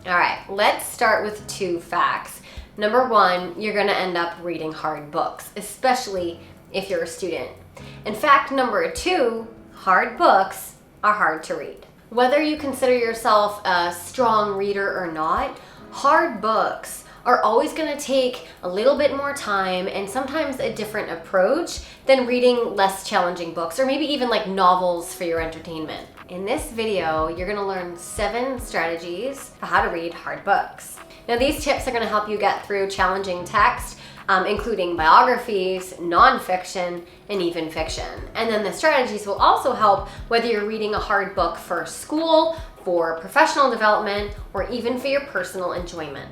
All right, let's start with 2 facts. Number 1, you're gonna end up reading hard books, especially if you're a student. And fact number 2, hard books are hard to read. Whether you consider yourself a strong reader or not, hard books are always gonna take a little bit more time and sometimes a different approach than reading less challenging books or maybe even like novels for your entertainment. In this video, you're gonna learn 7 strategies for how to read hard books. Now these tips are gonna help you get through challenging text, including biographies, nonfiction, and even fiction. And then the strategies will also help whether you're reading a hard book for school, for professional development, or even for your personal enjoyment.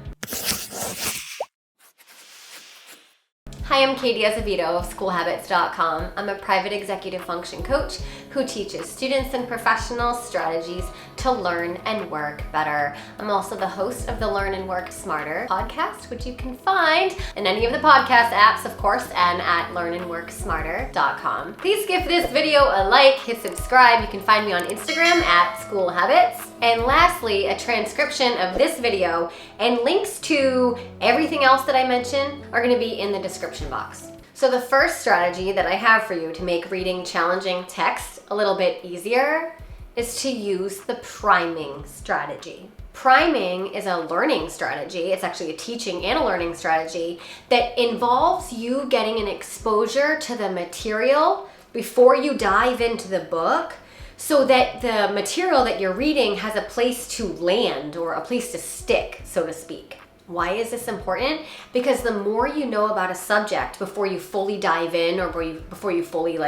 Hi, I'm Katie Azevedo of schoolhabits.com. I'm a private executive function coach who teaches students and professionals strategies to learn and work better. I'm also the host of the Learn and Work Smarter podcast, which you can find in any of the podcast apps, of course, and at learnandworksmarter.com. Please give this video a like, hit subscribe. You can find me on Instagram at schoolhabits. And lastly, a transcription of this video and links to everything else that I mentioned are going to be in the description box. So the first strategy that I have for you to make reading challenging text a little bit easier is to use the priming strategy. Priming is a learning strategy. It's actually a teaching and a learning strategy that involves you getting an exposure to the material before you dive into the book, so that the material that you're reading has a place to land or a place to stick, so to speak. Why is this important? Because the more you know about a subject before you fully dive in or before you fully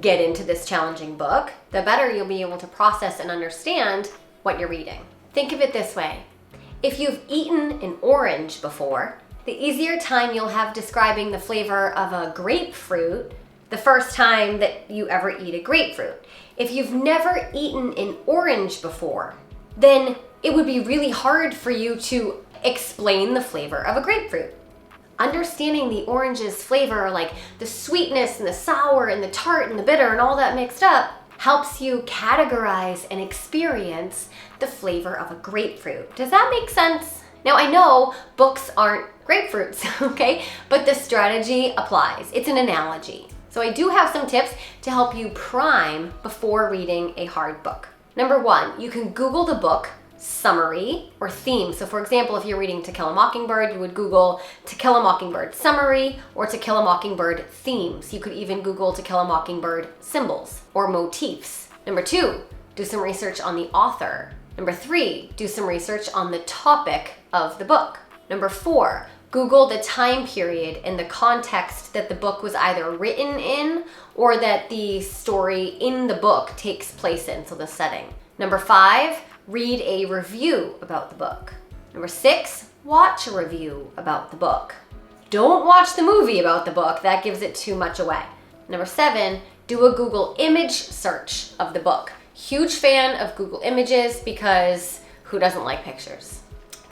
get into this challenging book, the better you'll be able to process and understand what you're reading. Think of it this way. If you've eaten an orange before, the easier time you'll have describing the flavor of a grapefruit the first time that you ever eat a grapefruit. If you've never eaten an orange before, then it would be really hard for you to explain the flavor of a grapefruit. Understanding the orange's flavor, like the sweetness and the sour and the tart and the bitter and all that mixed up, helps you categorize and experience the flavor of a grapefruit. Does that make sense? Now I know books aren't grapefruits, okay? But the strategy applies. It's an analogy. So I do have some tips to help you prime before reading a hard book. Number 1, you can Google the book summary or theme. So for example, if you're reading To Kill a Mockingbird, you would Google To Kill a Mockingbird summary or To Kill a Mockingbird themes. You could even Google To Kill a Mockingbird symbols or motifs. Number 2, do some research on the author. Number 3, do some research on the topic of the book. Number 4, Google the time period and the context that the book was either written in or that the story in the book takes place in, so the setting. Number 5, read a review about the book. Number 6, watch a review about the book. Don't watch the movie about the book, that gives it too much away. Number 7, do a Google image search of the book. Huge fan of Google Images because who doesn't like pictures?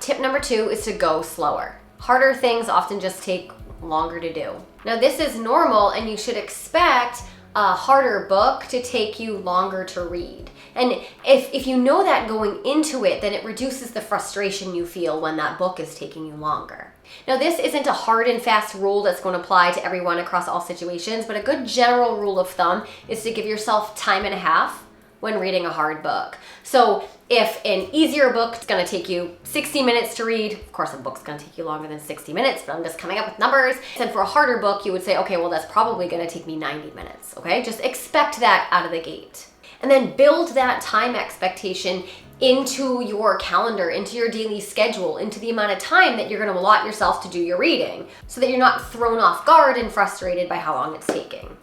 Tip number 2 is to go slower. Harder things often just take longer to do. Now this is normal and you should expect a harder book to take you longer to read. And if you know that going into it, then it reduces the frustration you feel when that book is taking you longer. Now this isn't a hard and fast rule that's going to apply to everyone across all situations, but a good general rule of thumb is to give yourself time and a half when reading a hard book. So if an easier book is going to take you 60 minutes to read, of course a book's going to take you longer than 60 minutes, but I'm just coming up with numbers. And for a harder book, you would say, okay, well that's probably going to take me 90 minutes, okay? Just expect that out of the gate. And then build that time expectation into your calendar, into your daily schedule, into the amount of time that you're going to allot yourself to do your reading, so that you're not thrown off guard and frustrated by how long it's taking.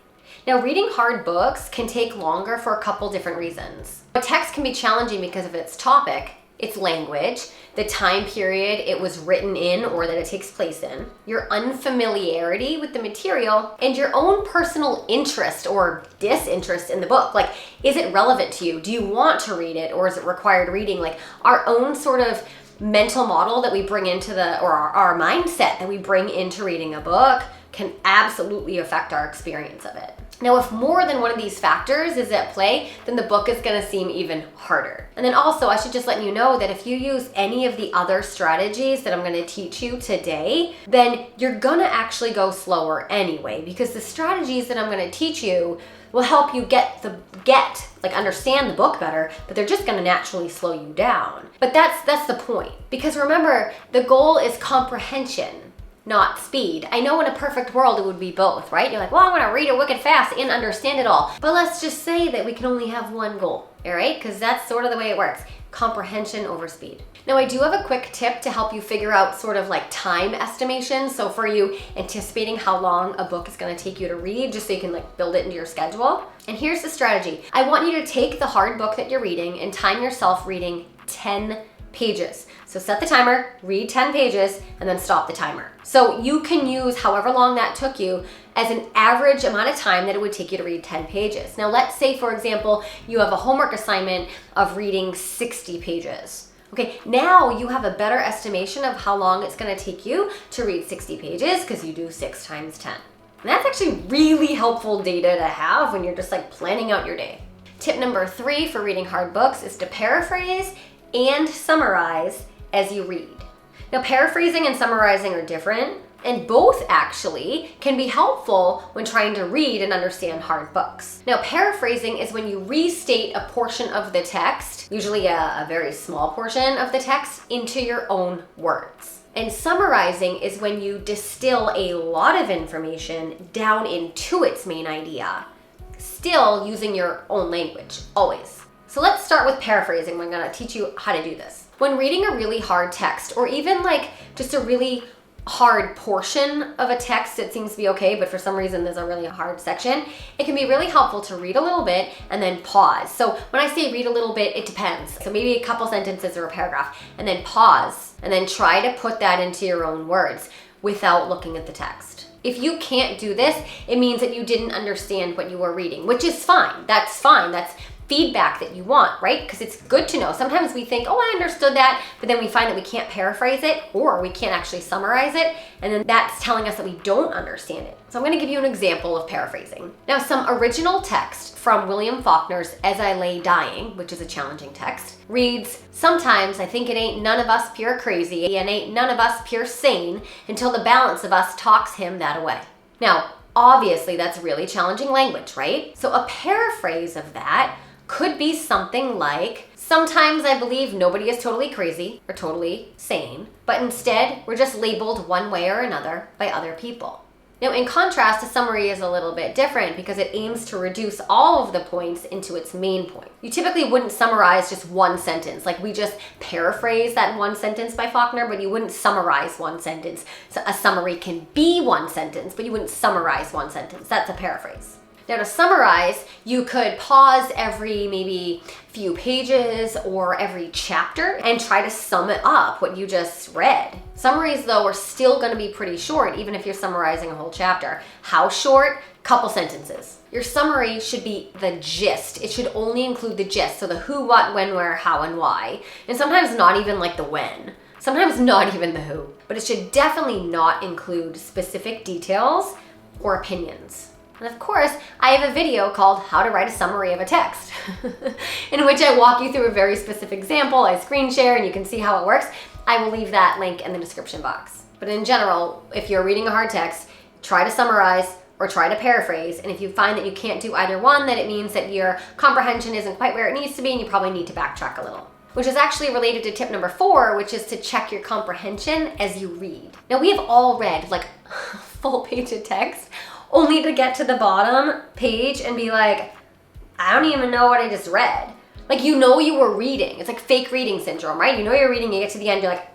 Now, reading hard books can take longer for a couple different reasons. A text can be challenging because of its topic, its language, the time period it was written in or that it takes place in, your unfamiliarity with the material, and your own personal interest or disinterest in the book. Like, is it relevant to you? Do you want to read it, or is it required reading? Like, our own sort of mental model that we bring into or our mindset that we bring into reading a book can absolutely affect our experience of it. Now, if more than one of these factors is at play, then the book is gonna seem even harder. And then also, I should just let you know that if you use any of the other strategies that I'm gonna teach you today, then you're gonna actually go slower anyway, because the strategies that I'm gonna teach you will help you understand the book better, but they're just gonna naturally slow you down. But that's the point. Because remember, the goal is comprehension, not speed. I know in a perfect world it would be both, right? You're like, well, I wanna read it wicked fast and understand it all. But let's just say that we can only have one goal, all right? Because that's sort of the way it works. Comprehension over speed. Now, I do have a quick tip to help you figure out sort of like time estimation. So for you anticipating how long a book is gonna take you to read, just so you can like build it into your schedule. And here's the strategy. I want you to take the hard book that you're reading and time yourself reading 10 pages. So set the timer, read 10 pages, and then stop the timer. So you can use however long that took you as an average amount of time that it would take you to read 10 pages. Now let's say, for example, you have a homework assignment of reading 60 pages. Okay, now you have a better estimation of how long it's gonna take you to read 60 pages because you do 6 times 10. And that's actually really helpful data to have when you're just like planning out your day. Tip number 3 for reading hard books is to paraphrase and summarize as you read. Now, paraphrasing and summarizing are different, and both actually can be helpful when trying to read and understand hard books. Now, paraphrasing is when you restate a portion of the text, usually a very small portion of the text, into your own words. And summarizing is when you distill a lot of information down into its main idea, still using your own language, always. So let's start with paraphrasing. I'm gonna teach you how to do this. When reading a really hard text, or even like just a really hard portion of a text, it seems to be okay, but for some reason there's a really hard section, it can be really helpful to read a little bit and then pause. So when I say read a little bit, it depends. So maybe a couple sentences or a paragraph, and then pause, and then try to put that into your own words without looking at the text. If you can't do this, it means that you didn't understand what you were reading, which is fine. That's fine. That's feedback that you want, right? Because it's good to know. Sometimes we think, oh, I understood that, but then we find that we can't paraphrase it or we can't actually summarize it, and then that's telling us that we don't understand it. So I'm gonna give you an example of paraphrasing. Now, some original text from William Faulkner's As I Lay Dying, which is a challenging text, reads, "Sometimes I think it ain't none of us pure crazy, and ain't none of us pure sane, until the balance of us talks him that away." Now, obviously that's really challenging language, right? So a paraphrase of that could be something like, "Sometimes I believe nobody is totally crazy or totally sane, but instead we're just labeled one way or another by other people." Now, in contrast, a summary is a little bit different because it aims to reduce all of the points into its main point. You typically wouldn't summarize just one sentence. Like, we just paraphrase that one sentence by Faulkner, but you wouldn't summarize one sentence. So a summary can be one sentence, but you wouldn't summarize one sentence. That's a paraphrase. Now, to summarize, you could pause every maybe few pages or every chapter and try to sum it up what you just read. Summaries, though, are still going to be pretty short, even if you're summarizing a whole chapter. How short? Couple sentences. Your summary should be the gist. It should only include the gist, so the who, what, when, where, how, and why. And sometimes not even like the when. Sometimes not even the who. But it should definitely not include specific details or opinions. And of course, I have a video called How to Write a Summary of a Text, in which I walk you through a very specific example. I screen share and you can see how it works. I will leave that link in the description box. But in general, if you're reading a hard text, try to summarize or try to paraphrase. And if you find that you can't do either one, then it means that your comprehension isn't quite where it needs to be and you probably need to backtrack a little. Which is actually related to tip number 4, which is to check your comprehension as you read. Now, we have all read like a full page of text, only to get to the bottom page and be like, I don't even know what I just read. Like, you know you were reading. It's like fake reading syndrome, right? You know you're reading, you get to the end, you're like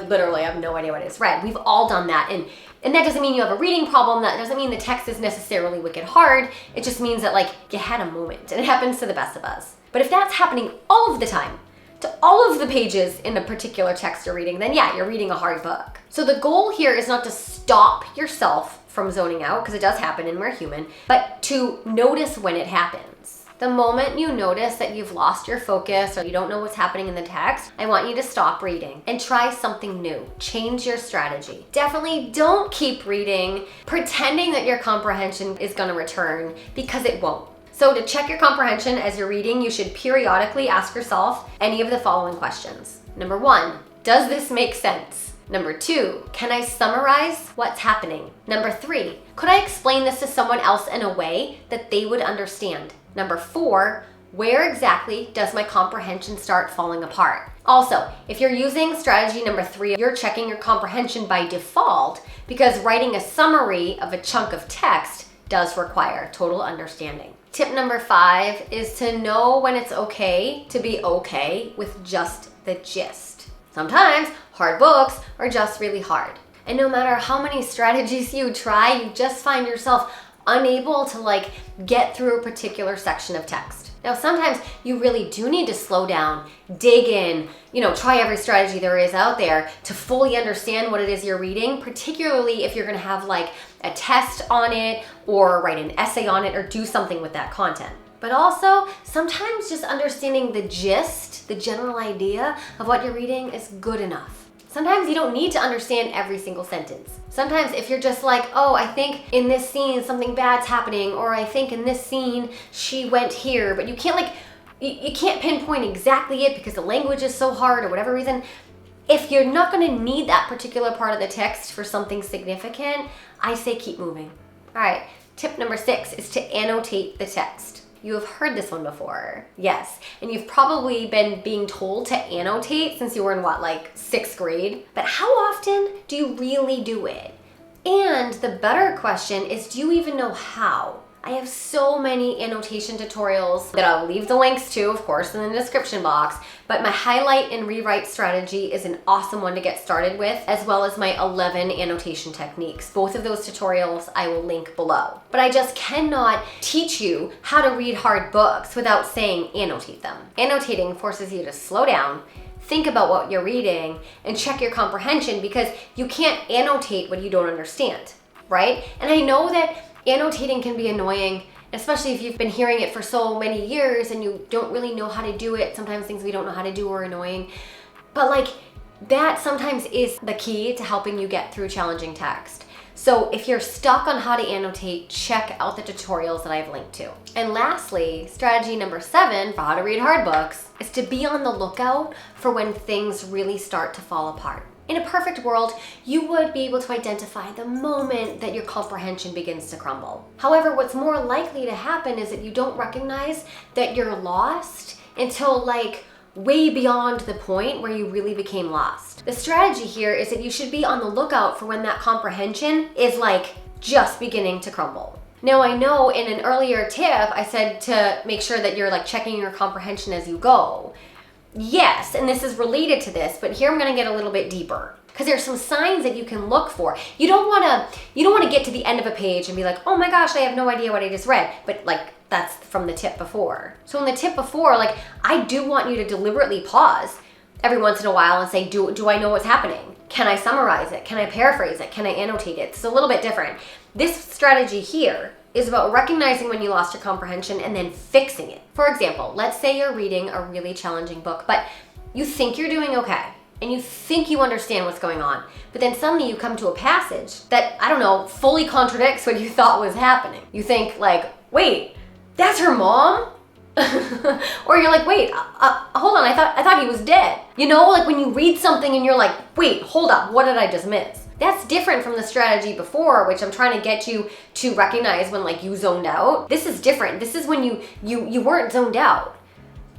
literally, I have no idea what I just read. We've all done that. And that doesn't mean you have a reading problem. That doesn't mean the text is necessarily wicked hard. It just means that like you had a moment, and it happens to the best of us. But if that's happening all of the time, to all of the pages in a particular text you're reading, then yeah, you're reading a hard book. So the goal here is not to stop yourself from zoning out, because it does happen and we're human, but to notice when it happens. The moment you notice that you've lost your focus or you don't know what's happening in the text, I want you to stop reading and try something new. Change your strategy. Definitely don't keep reading pretending that your comprehension is going to return, because it won't. So to check your comprehension as you're reading, you should periodically ask yourself any of the following questions. Number 1, does this make sense? Number 2, can I summarize what's happening? Number 3, could I explain this to someone else in a way that they would understand? Number 4, where exactly does my comprehension start falling apart? Also, if you're using strategy number 3, you're checking your comprehension by default, because writing a summary of a chunk of text does require total understanding. Tip number 5 is to know when it's okay to be okay with just the gist. Sometimes hard books are just really hard. And no matter how many strategies you try, you just find yourself unable to get through a particular section of text. Now, sometimes you really do need to slow down, dig in, try every strategy there is out there to fully understand what it is you're reading, particularly if you're gonna have a test on it or write an essay on it or do something with that content. But also, sometimes just understanding the gist, the general idea of what you're reading is good enough. Sometimes you don't need to understand every single sentence. Sometimes if you're just oh, I think in this scene something bad's happening, or I think in this scene she went here, but you can't you can't pinpoint exactly it because the language is so hard or whatever reason. If you're not gonna need that particular part of the text for something significant, I say keep moving. All right, tip number 6 is to annotate the text. You have heard this one before, yes. And you've probably been being told to annotate since you were in 6th grade. But how often do you really do it? And the better question is, do you even know how? I have so many annotation tutorials that I'll leave the links to, of course, in the description box, but my highlight and rewrite strategy is an awesome one to get started with, as well as my 11 annotation techniques. Both of those tutorials I will link below. But I just cannot teach you how to read hard books without saying annotate them. Annotating forces you to slow down, think about what you're reading, and check your comprehension, because you can't annotate what you don't understand, right? And I know that annotating can be annoying, especially if you've been hearing it for so many years and you don't really know how to do it. Sometimes things we don't know how to do are annoying. But that sometimes is the key to helping you get through challenging text. So if you're stuck on how to annotate, check out the tutorials that I've linked to. And lastly, strategy number 7 for how to read hard books is to be on the lookout for when things really start to fall apart. In a perfect world, you would be able to identify the moment that your comprehension begins to crumble. However, what's more likely to happen is that you don't recognize that you're lost until way beyond the point where you really became lost. The strategy here is that you should be on the lookout for when that comprehension is just beginning to crumble. Now, I know in an earlier tip, I said to make sure that you're checking your comprehension as you go. Yes, and this is related to this, but here I'm gonna get a little bit deeper, because there's some signs that you can look for. You don't wanna get to the end of a page and be oh my gosh, I have no idea what I just read, but that's from the tip before. So in the tip before, I do want you to deliberately pause every once in a while and say, do I know what's happening? Can I summarize it? Can I paraphrase it? Can I annotate it? It's a little bit different. This strategy here is about recognizing when you lost your comprehension and then fixing it. For example, let's say you're reading a really challenging book, but you think you're doing okay, and you think you understand what's going on, but then suddenly you come to a passage that, I don't know, fully contradicts what you thought was happening. You think wait, that's her mom? Or you're wait, hold on, I thought he was dead. When you read something and you're wait, hold up, what did I just miss? That's different from the strategy before, which I'm trying to get you to recognize when you zoned out. This is different. This is when you weren't zoned out.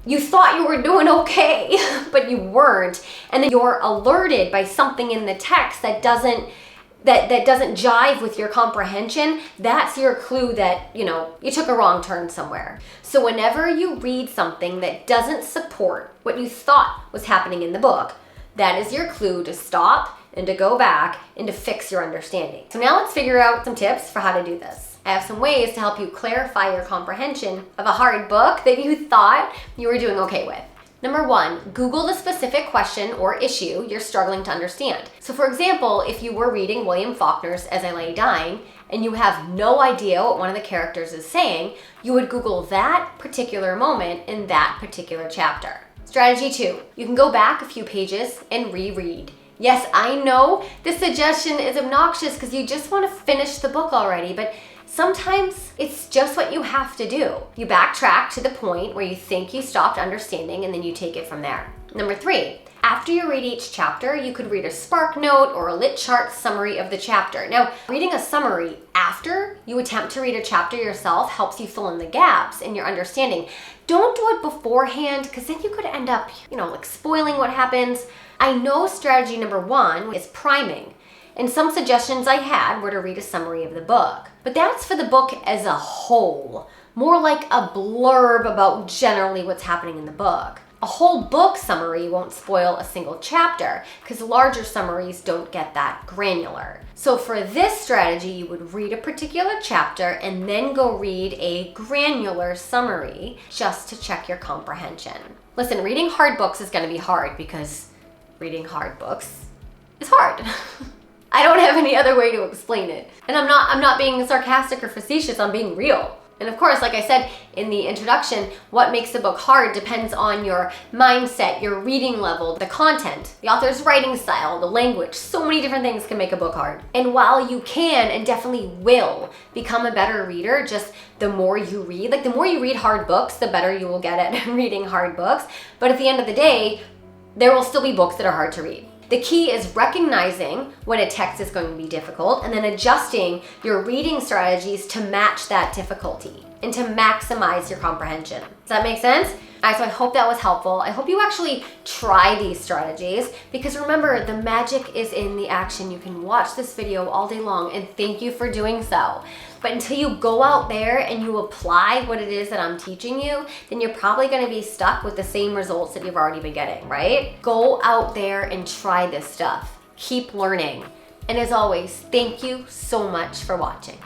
You thought you were doing okay, but you weren't. And then you're alerted by something in the text that doesn't jive with your comprehension. That's your clue that, you took a wrong turn somewhere. So whenever you read something that doesn't support what you thought was happening in the book, that is your clue to stop and to go back and to fix your understanding. So now let's figure out some tips for how to do this. I have some ways to help you clarify your comprehension of a hard book that you thought you were doing okay with. Number 1, Google the specific question or issue you're struggling to understand. So for example, if you were reading William Faulkner's As I Lay Dying and you have no idea what one of the characters is saying, you would Google that particular moment in that particular chapter. Strategy 2, you can go back a few pages and reread. Yes, I know this suggestion is obnoxious because you just want to finish the book already, but sometimes it's just what you have to do. You backtrack to the point where you think you stopped understanding and then you take it from there. Number 3, after you read each chapter, you could read a spark note or a lit chart summary of the chapter. Now, reading a summary after you attempt to read a chapter yourself helps you fill in the gaps in your understanding. Don't do it beforehand because then you could end up, like spoiling what happens. I know strategy number 1 is priming. And some suggestions I had were to read a summary of the book. But that's for the book as a whole, more like a blurb about generally what's happening in the book. A whole book summary won't spoil a single chapter because larger summaries don't get that granular. So for this strategy, you would read a particular chapter and then go read a granular summary just to check your comprehension. Listen, reading hard books is going to be hard because reading hard books is hard. I don't have any other way to explain it. And I'm not being sarcastic or facetious, I'm being real. And of course, like I said in the introduction, what makes the book hard depends on your mindset, your reading level, the content, the author's writing style, the language. So many different things can make a book hard. And while you can and definitely will become a better reader, just the more you read, the more you read hard books, the better you will get at reading hard books. But at the end of the day, there will still be books that are hard to read. The key is recognizing when a text is going to be difficult and then adjusting your reading strategies to match that difficulty and to maximize your comprehension. Does that make sense? All right, so I hope that was helpful. I hope you actually try these strategies because remember, the magic is in the action. You can watch this video all day long and thank you for doing so. But until you go out there and you apply what it is that I'm teaching you, then you're probably gonna be stuck with the same results that you've already been getting, right? Go out there and try this stuff. Keep learning. And as always, thank you so much for watching.